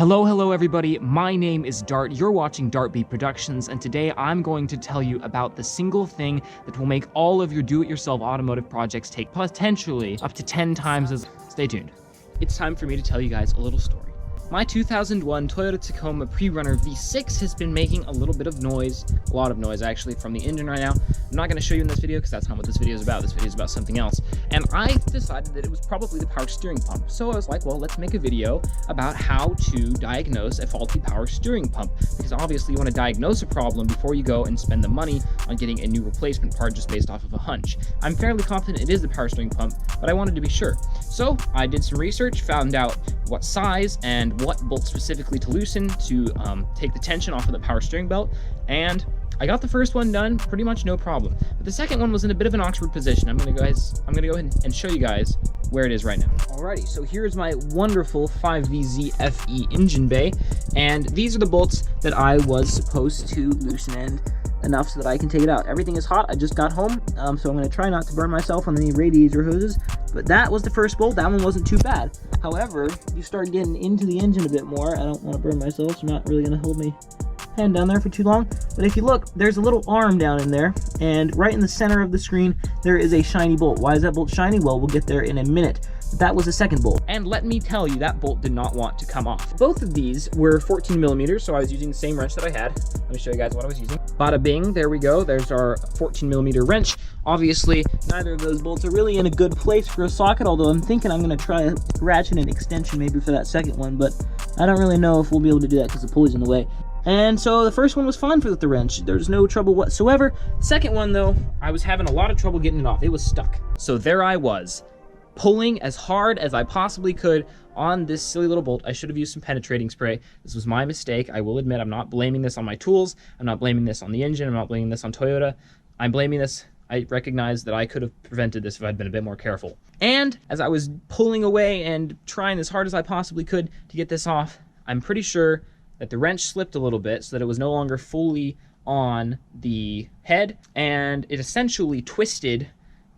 Hello everybody, my name is Dart, you're watching Dartbeat Productions, and today I'm going to tell you about the single thing that will make all of your do-it-yourself automotive projects take potentially up to 10 times as... Stay tuned. It's time for me to tell you guys a little story. My 2001 Toyota Tacoma Pre-Runner V6 has been making a little bit of noise, a lot of noise actually, from the engine right now. I'm not going to show you in this video because that's not what this video is about. This video is about something else. And I decided that it was probably the power steering pump. So I was like, well, let's make a video about how to diagnose a faulty power steering pump. Because obviously you want to diagnose a problem before you go and spend the money on getting a new replacement part just based off of a hunch. I'm fairly confident it is the power steering pump, but I wanted to be sure. So I did some research, found out what size and what bolt specifically to loosen to take the tension off of the power steering belt, and I got the first one done pretty much no problem. But the second one was in a bit of an awkward position. I'm gonna go ahead and show you guys where it is right now. Alrighty, so here's my wonderful 5VZ FE engine bay, and these are the bolts that I was supposed to loosen and enough so that I can take it out. Everything is hot. I just got home, so I'm going to try not to burn myself on any radiator hoses, but that was the first bolt. That one wasn't too bad. However, you start getting into the engine a bit more. I don't want to burn myself, so I'm not really going to hold my hand down there for too long, but if you look, there's a little arm down in there, and right in the center of the screen there is a shiny bolt. Why is that bolt shiny? Well, we'll get there in a minute. That was the second bolt, and let me tell you, that bolt did not want to come off. Both of these were 14 millimeters, so I was using the same wrench that I had. Let me show you guys what I was using. Bada bing, there we go. There's our 14 millimeter wrench. Obviously, neither of those bolts are really in a good place for a socket, although I'm thinking I'm going to try a ratchet and extension maybe for that second one, but I don't really know if we'll be able to do that because the pulley's in the way. And so the first one was fine for the wrench. There's no trouble whatsoever. The second one, though, I was having a lot of trouble getting it off. It was stuck. So there I was, pulling as hard as I possibly could on this silly little bolt. I should have used some penetrating spray. This was my mistake. I will admit, I'm not blaming this on my tools. I'm not blaming this on the engine. I'm not blaming this on Toyota. I'm blaming this. I recognize that I could have prevented this if I'd been a bit more careful. And as I was pulling away and trying as hard as I possibly could to get this off, I'm pretty sure that the wrench slipped a little bit so that it was no longer fully on the head, and it essentially twisted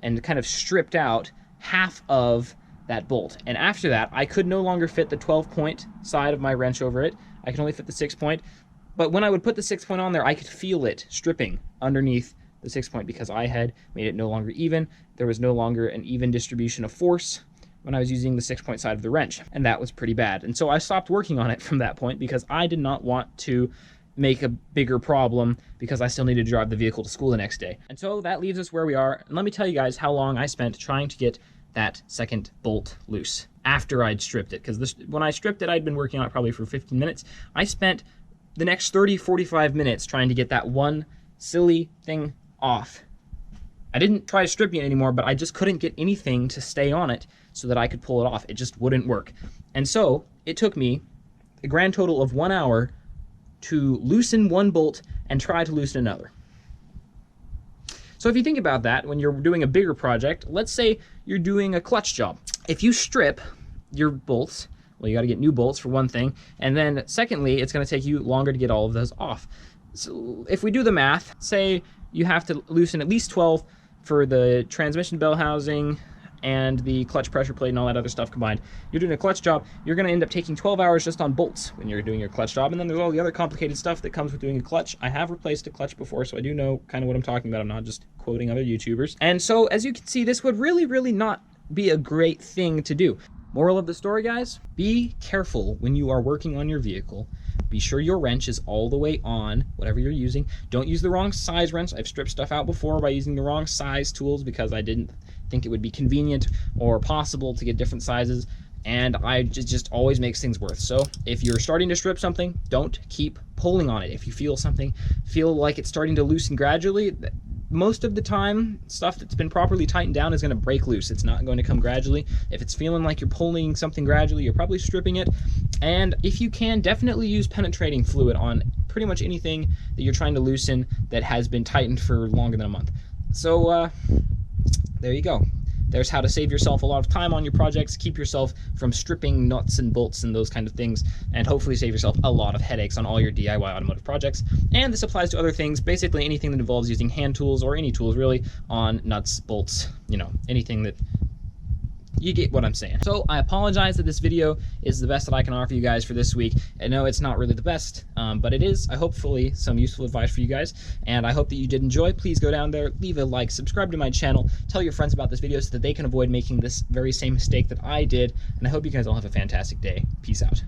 and kind of stripped out half of that bolt. And after that, I could no longer fit the 12-point side of my wrench over it. I can only fit the 6-point. But when I would put the 6-point on there, I could feel it stripping underneath the 6-point because I had made it no longer even. There was no longer an even distribution of force when I was using the 6-point side of the wrench, and that was pretty bad. And so I stopped working on it from that point because I did not want to make a bigger problem because I still needed to drive the vehicle to school the next day. And so that leaves us where we are. And let me tell you guys how long I spent trying to get that second bolt loose after I'd stripped it. Because when I stripped it, I'd been working on it probably for 15 minutes. I spent the next 30-45 minutes trying to get that one silly thing off. I didn't try stripping it anymore, but I just couldn't get anything to stay on it so that I could pull it off. It just wouldn't work. And so it took me a grand total of 1 hour to loosen one bolt and try to loosen another. So if you think about that, when you're doing a bigger project, let's say you're doing a clutch job. If you strip your bolts, well, you got to get new bolts for one thing, and then secondly, it's going to take you longer to get all of those off. So if we do the math, say you have to loosen at least 12 for the transmission bell housing and the clutch pressure plate and all that other stuff combined. You're doing a clutch job, you're going to end up taking 12 hours just on bolts when you're doing your clutch job, and then there's all the other complicated stuff that comes with doing a clutch. I have replaced a clutch before, so I do know kind of what I'm talking about. I'm not just quoting other YouTubers. And so, as you can see, this would really not be a great thing to do. Moral of the story, guys, be careful when you are working on your vehicle. Be sure your wrench is all the way on, whatever you're using. Don't use the wrong size wrench. I've stripped stuff out before by using the wrong size tools because I didn't think it would be convenient or possible to get different sizes, and I just always makes things worse. So if you're starting to strip something, don't keep pulling on it. If you feel like it's starting to loosen gradually, most of the time, stuff that's been properly tightened down is going to break loose. It's not going to come gradually. If it's feeling like you're pulling something gradually, you're probably stripping it. And if you can, definitely use penetrating fluid on pretty much anything that you're trying to loosen that has been tightened for longer than a month. So there you go. There's how to save yourself a lot of time on your projects, keep yourself from stripping nuts and bolts and those kind of things, and hopefully save yourself a lot of headaches on all your DIY automotive projects. And this applies to other things, basically anything that involves using hand tools or any tools really on nuts, bolts, you know, anything that you get what I'm saying. So I apologize that this video is the best that I can offer you guys for this week. I know it's not really the best, but it is, hopefully, some useful advice for you guys, and I hope that you did enjoy. Please go down there, leave a like, subscribe to my channel, tell your friends about this video so that they can avoid making this very same mistake that I did, and I hope you guys all have a fantastic day. Peace out.